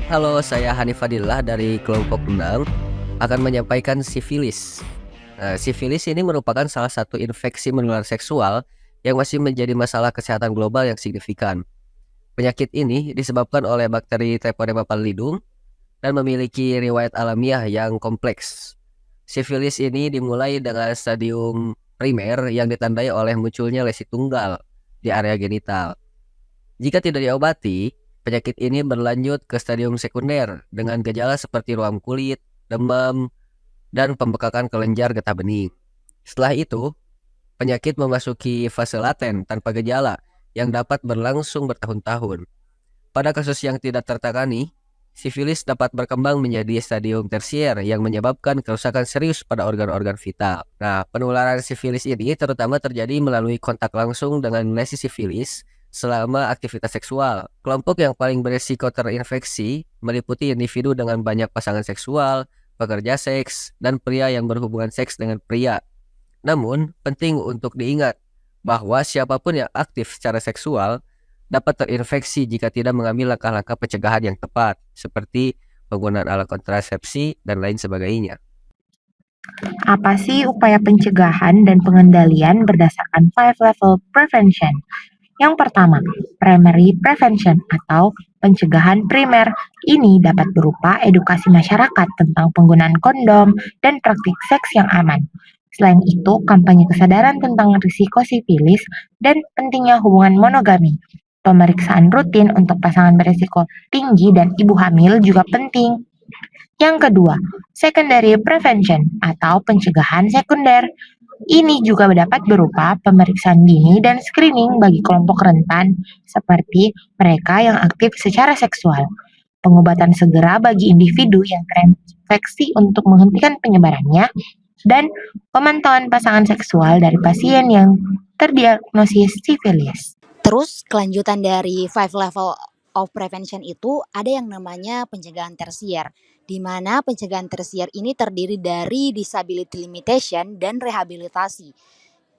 Halo, saya Hanif Fadillah dari kelompok 6 akan menyampaikan sifilis. Sifilis ini merupakan salah satu infeksi menular seksual yang masih menjadi masalah kesehatan global yang signifikan. Penyakit ini disebabkan oleh bakteri Treponema pallidum dan memiliki riwayat alamiah yang kompleks. Sifilis ini dimulai dengan stadium primer yang ditandai oleh munculnya lesi tunggal di area genital. Jika tidak diobati, penyakit ini berlanjut ke stadium sekunder dengan gejala seperti ruam kulit, demam, dan pembekakan kelenjar getah bening. Setelah itu, penyakit memasuki fase laten tanpa gejala yang dapat berlangsung bertahun-tahun. Pada kasus yang tidak tertangani, sifilis dapat berkembang menjadi stadium tersier yang menyebabkan kerusakan serius pada organ-organ vital. Nah, penularan sifilis ini terutama terjadi melalui kontak langsung dengan lesi sifilis selama aktivitas seksual. Kelompok yang paling berisiko terinfeksi meliputi individu dengan banyak pasangan seksual, pekerja seks, dan pria yang berhubungan seks dengan pria. Namun, penting untuk diingat bahwa siapapun yang aktif secara seksual dapat terinfeksi jika tidak mengambil langkah-langkah pencegahan yang tepat, seperti penggunaan alat kontrasepsi dan lain sebagainya. Apa sih upaya pencegahan dan pengendalian berdasarkan Five Level Prevention? Yang pertama, primary prevention atau pencegahan primer. Ini dapat berupa edukasi masyarakat tentang penggunaan kondom dan praktik seks yang aman. Selain itu, kampanye kesadaran tentang risiko sifilis dan pentingnya hubungan monogami. Pemeriksaan rutin untuk pasangan berisiko tinggi dan ibu hamil juga penting. Yang kedua, secondary prevention atau pencegahan sekunder. Ini juga dapat berupa pemeriksaan dini dan screening bagi kelompok rentan seperti mereka yang aktif secara seksual, pengobatan segera bagi individu yang terinfeksi untuk menghentikan penyebarannya, dan pemantauan pasangan seksual dari pasien yang terdiagnosis sifilis. Terus kelanjutan dari five level of prevention itu ada yang namanya pencegahan tersier, di mana pencegahan tersier ini terdiri dari disability limitation dan rehabilitasi.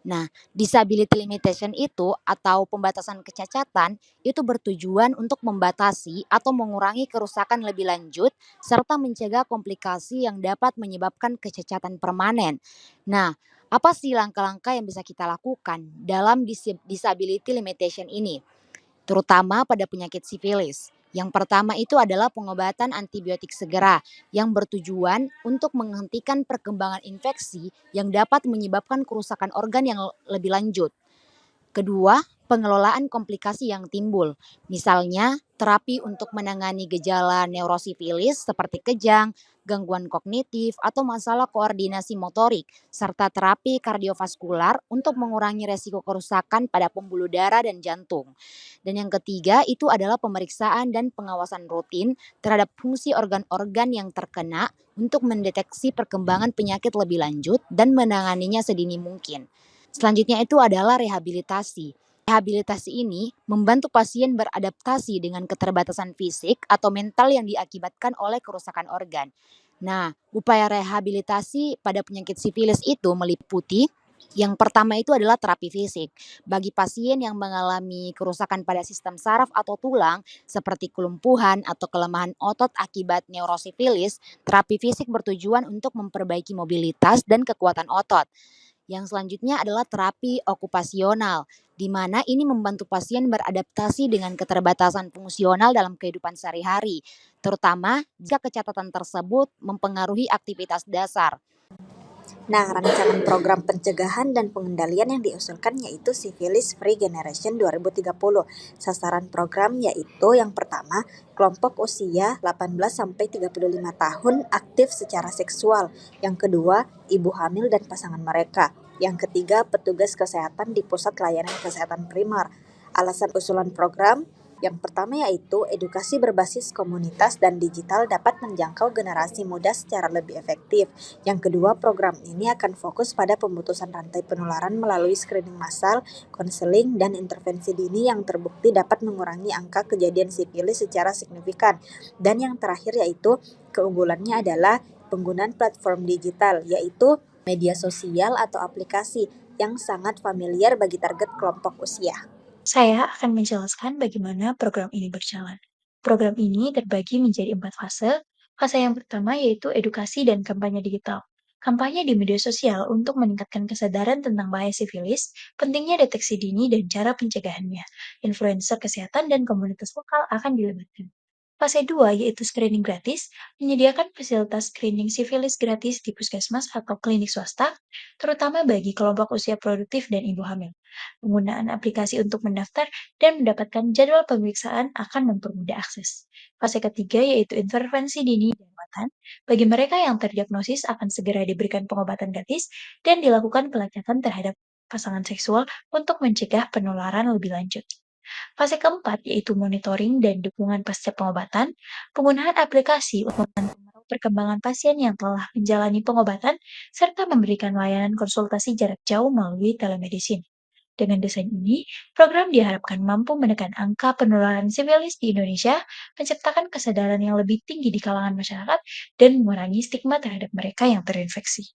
Nah, disability limitation itu atau pembatasan kecacatan itu bertujuan untuk membatasi atau mengurangi kerusakan lebih lanjut serta mencegah komplikasi yang dapat menyebabkan kecacatan permanen. Nah, apa sih langkah-langkah yang bisa kita lakukan dalam disability limitation ini? Terutama pada penyakit sifilis. Yang pertama itu adalah pengobatan antibiotik segera yang bertujuan untuk menghentikan perkembangan infeksi yang dapat menyebabkan kerusakan organ yang lebih lanjut. Kedua, pengelolaan komplikasi yang timbul. Misalnya, terapi untuk menangani gejala neurosifilis seperti kejang, gangguan kognitif, atau masalah koordinasi motorik, serta terapi kardiovaskular untuk mengurangi resiko kerusakan pada pembuluh darah dan jantung. Dan yang ketiga itu adalah pemeriksaan dan pengawasan rutin terhadap fungsi organ-organ yang terkena untuk mendeteksi perkembangan penyakit lebih lanjut dan menanganinya sedini mungkin. Selanjutnya itu adalah rehabilitasi. Rehabilitasi ini membantu pasien beradaptasi dengan keterbatasan fisik atau mental yang diakibatkan oleh kerusakan organ. Nah, upaya rehabilitasi pada penyakit sifilis itu meliputi yang pertama itu adalah terapi fisik. Bagi pasien yang mengalami kerusakan pada sistem saraf atau tulang seperti kelumpuhan atau kelemahan otot akibat neurosifilis, terapi fisik bertujuan untuk memperbaiki mobilitas dan kekuatan otot. Yang selanjutnya adalah terapi okupasional, di mana ini membantu pasien beradaptasi dengan keterbatasan fungsional dalam kehidupan sehari-hari, terutama jika kecacatan tersebut mempengaruhi aktivitas dasar. Nah, rancangan program pencegahan dan pengendalian yang diusulkan yaitu Syphilis Free Generation 2030. Sasaran program yaitu yang pertama, kelompok usia 18-35 tahun aktif secara seksual. Yang kedua, ibu hamil dan pasangan mereka. Yang ketiga, petugas kesehatan di pusat layanan kesehatan primer. Alasan usulan program yang pertama yaitu edukasi berbasis komunitas dan digital dapat menjangkau generasi muda secara lebih efektif. Yang kedua, program ini akan fokus pada pemutusan rantai penularan melalui screening massal, konseling, dan intervensi dini yang terbukti dapat mengurangi angka kejadian sifilis secara signifikan. Dan yang terakhir yaitu keunggulannya adalah penggunaan platform digital, yaitu media sosial atau aplikasi yang sangat familiar bagi target kelompok usia. Saya akan menjelaskan bagaimana program ini berjalan. Program ini terbagi menjadi 4 fase. Fase yang pertama yaitu edukasi dan kampanye digital. Kampanye di media sosial untuk meningkatkan kesadaran tentang bahaya sifilis, pentingnya deteksi dini dan cara pencegahannya. Influencer kesehatan dan komunitas lokal akan dilibatkan. Fase 2 yaitu screening gratis, menyediakan fasilitas screening sifilis gratis di puskesmas atau klinik swasta, terutama bagi kelompok usia produktif dan ibu hamil. Penggunaan aplikasi untuk mendaftar dan mendapatkan jadwal pemeriksaan akan mempermudah akses. Fase ketiga yaitu intervensi dini dan perawatan. Bagi mereka yang terdiagnosis akan segera diberikan pengobatan gratis dan dilakukan pelacakan terhadap pasangan seksual untuk mencegah penularan lebih lanjut. Fase keempat yaitu monitoring dan dukungan pasca pengobatan, penggunaan aplikasi untuk memantau perkembangan pasien yang telah menjalani pengobatan, serta memberikan layanan konsultasi jarak jauh melalui telemedicine. Dengan desain ini, program diharapkan mampu menekan angka penularan sifilis di Indonesia, menciptakan kesadaran yang lebih tinggi di kalangan masyarakat, dan mengurangi stigma terhadap mereka yang terinfeksi.